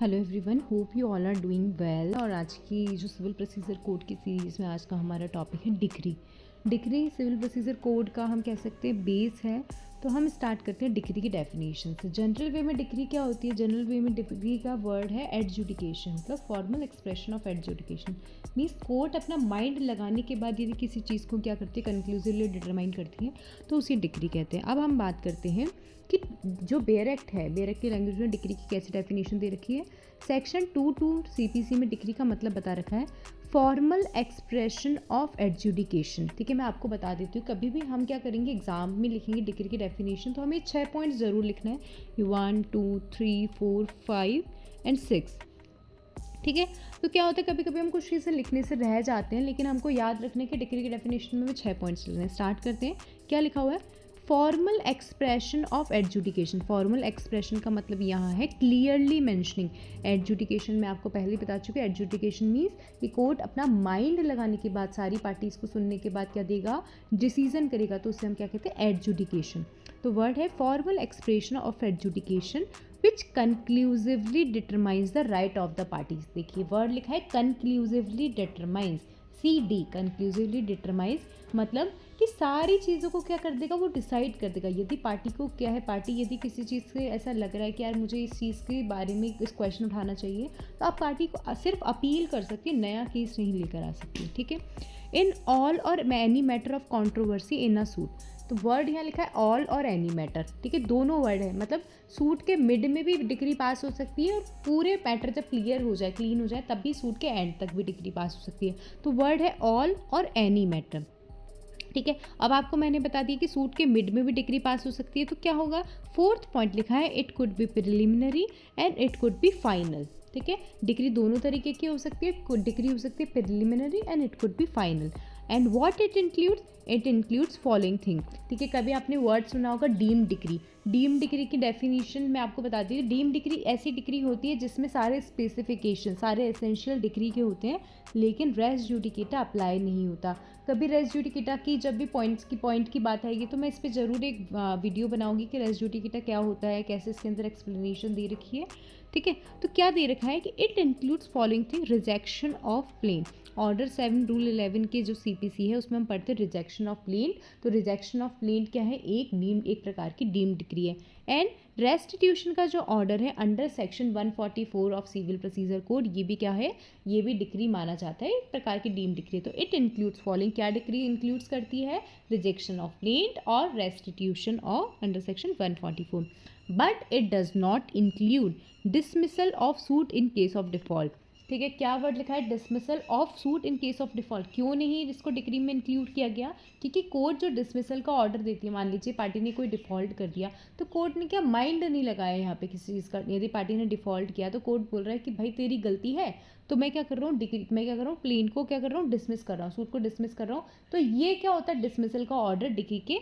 Hello everyone, hope you all are doing well. और आज की जो सिविल प्रोसीजर कोड की सीरीज़ में आज का हमारा टॉपिक है decree. Decree civil procedure code का हम कह सकते हैं बेस है। तो हम स्टार्ट करते हैं डिक्री की डेफिनेशन से। जनरल वे में डिक्री क्या होती है? जनरल वे में डिक्री का वर्ड है एडजुडिकेशन, मतलब formal expression of adjudication. Means court अपना माइंड लगाने के बाद यदि किसी चीज़ को क्या करती है, कंक्लूसिवली डिटरमाइन करती है, तो उसी डिक्री कहते हैं। अब हम बात करते हैं कि जो बेयर एक्ट है, बेयर एक्ट की लैंग्वेज में डिक्री की कैसी डेफिनेशन दे रखी है। सेक्शन 2 CPC में डिक्री का मतलब बता रखा है फॉर्मल एक्सप्रेशन ऑफ एडजुडिकेशन। ठीक है, मैं आपको बता देती हूँ, कभी भी हम क्या करेंगे एग्जाम में लिखेंगे डिक्री की डेफिनेशन, तो हमें 6 पॉइंट्स ज़रूर लिखना है, 1 2 3 4 5 एंड 6। ठीक है, तो क्या होता है कभी कभी हम कुछ चीज़ें लिखने से रह जाते हैं, लेकिन हमको याद रखने के डिक्री की डेफिनेशन में 6 पॉइंट्स लिखने हैं। स्टार्ट करते हैं, क्या लिखा हुआ है? Formal expression of adjudication. Formal expression का मतलब यहाँ है क्लियरली मेंशनिंग। एडजुडिकेशन में आपको पहले ही बता चुके, एडजुडिकेशन मीन्स कि कोर्ट अपना माइंड लगाने के बाद, सारी पार्टीज को सुनने के बाद क्या देगा, डिसीजन करेगा, तो उससे हम क्या कहते हैं, एडजुडिकेशन। तो वर्ड है formal expression of adjudication which conclusively determines the right of the parties. देखिए वर्ड लिखा है conclusively determines, CD, conclusively determines, मतलब कि सारी चीज़ों को क्या कर देगा, वो डिसाइड कर देगा। यदि पार्टी को क्या है, पार्टी यदि किसी चीज़ से ऐसा लग रहा है कि यार मुझे इस चीज़ के बारे में इस क्वेश्चन उठाना चाहिए, तो आप पार्टी को सिर्फ अपील कर सकती है, नया केस नहीं लेकर आ सकती। ठीक है, इन ऑल और any matter of controversy in a suit. तो वर्ड यहाँ लिखा है ऑल और एनी मैटर। ठीक है, दोनों वर्ड है, मतलब सूट के मिड में भी डिग्री पास हो सकती है, और पूरे मैटर जब क्लियर हो जाए, क्लीन हो जाए, तब भी सूट के एंड तक भी डिग्री पास हो सकती है। तो वर्ड है ऑल और एनी मैटर। ठीक है, अब आपको मैंने बता दिया कि सूट के मिड में भी डिग्री पास हो सकती है, तो क्या होगा? 4th पॉइंट लिखा है it could be preliminary and it could be final. ठीक है, डिग्री दोनों तरीके की हो सकती है, डिग्री हो सकती है preliminary and it could be final. And what it includes? It includes following thing. ठीक है, कभी आपने वर्ड सुना होगा डीम डिग्री। डीम डिग्री की डेफिनेशन मैं आपको बता दी। डीम डिग्री ऐसी डिग्री होती है जिसमें सारे स्पेसिफिकेशन, सारे एसेंशियल डिग्री के होते हैं, लेकिन रेस जुडिकेटा अप्लाई नहीं होता। कभी रेस जुडिकेटा की जब भी पॉइंट की बात आएगी, तो मैं इस पर ज़रूर एक वीडियो बनाऊंगी कि रेस जुडिकेटा क्या होता है, कैसे इसके अंदर एक्सप्लेनेशन दे रखी है। ठीक है, तो क्या दे रखा है कि it includes following thing, rejection of plaint. Order 7 rule 11 के जो CPC है उसमें हम पढ़ते हैं रिजेक्शन ऑफ प्लेन। तो रिजेक्शन ऑफ प्लेन क्या है? एक प्रकार की डीम डिग्री है। एंड रेस्टिट्यूशन का जो ऑर्डर है under section 144 of civil procedure code, ये भी क्या है, ये भी डिग्री माना जाता है, एक प्रकार की डीम डिग्री। तो इट इंक्लूड्स फॉलोइंग, क्या डिग्री इंक्लूड्स करती है? रिजेक्शन ऑफ प्लेन और restitution of under section 144, but it does not include dismissal of suit in case of default. ठीक है, क्या वर्ड लिखा है? Dismissal of suit in case of default. क्यों नहीं इसको डिग्री में इंक्लूड किया गया? क्योंकि कोर्ट जो डिसमिसल का ऑर्डर देती है, मान लीजिए पार्टी ने कोई डिफॉल्ट कर दिया, तो कोर्ट ने क्या माइंड नहीं लगाया यहाँ पे किसी चीज़ का। यदि पार्टी ने डिफॉल्ट किया तो कोर्ट बोल रहा है कि भाई तेरी गलती है, तो मैं क्या कर रहा हूँ, डिग्री मैं क्या कर रहा हूँ, प्लेन को क्या कर रहा हूँ, डिसमिस कर रहा हूँ, सूट को डिसमिस कर रहा हूँ। तो ये क्या होता है, डिसमिसल का ऑर्डर डिग्री के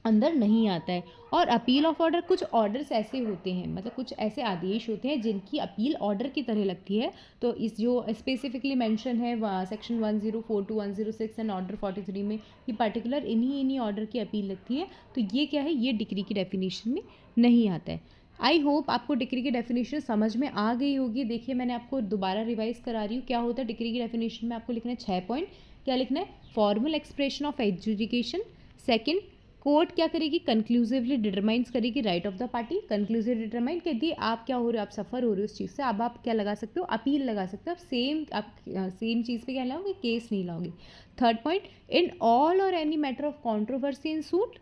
अंदर नहीं आता है। और अपील ऑफ ऑर्डर, कुछ ऑर्डर्स ऐसे होते हैं, मतलब कुछ ऐसे आदेश होते हैं जिनकी अपील ऑर्डर की तरह लगती है। तो इस जो स्पेसिफिकली मेंशन है सेक्शन 104 to 106 एंड ऑर्डर 43 में, ये पर्टिकुलर इन्हीं ऑर्डर की अपील लगती है। तो ये क्या है, ये डिग्री की डेफिनेशन में नहीं आता है। आई होप आपको डिग्री की डेफिनेशन समझ में आ गई होगी। देखिए मैंने आपको दोबारा रिवाइज करा रही हूँ, क्या होता है डिग्री की डेफिनेशन में। आपको लिखना है 6 पॉइंट। क्या लिखना है? Formal expression of adjudication. Second, court क्या करेगी, कंक्लूसिवली डिटरमाइंस करेगी right of the party. Conclusive determine कहती है आप क्या हो रहे हो, आप सफ़र हो रहे हो उस चीज़ से, अब आप क्या लगा सकते हो, अपील लगा सकते हो। आप सेम चीज़ पे क्या लाओगे, केस नहीं लाओगे। थर्ड पॉइंट, इन ऑल और any matter of controversy in suit.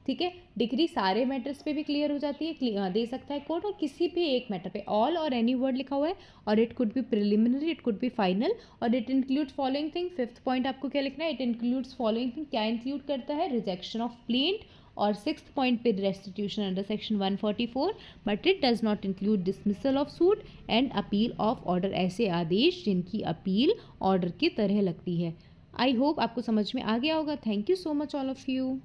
ठीक है, डिग्री सारे मैटर्स पे भी क्लियर हो जाती है, दे सकता है कोर्ट, और किसी भी एक मैटर पे। ऑल और एनी वर्ड लिखा हुआ है, और it could be preliminary, it could be final, और it includes following thing. 5th point आपको क्या लिखना है, इट इंक्लूड्स फॉलोइंग थिंग। क्या इंक्लूड करता है? Rejection of plaint. और 6th पॉइंट पे restitution under section 144, but it does not include dismissal of suit and appeal of order. ऐसे आदेश जिनकी अपील ऑर्डर की तरह लगती है। आई होप आपको समझ में आ गया होगा। Thank you so much all of you.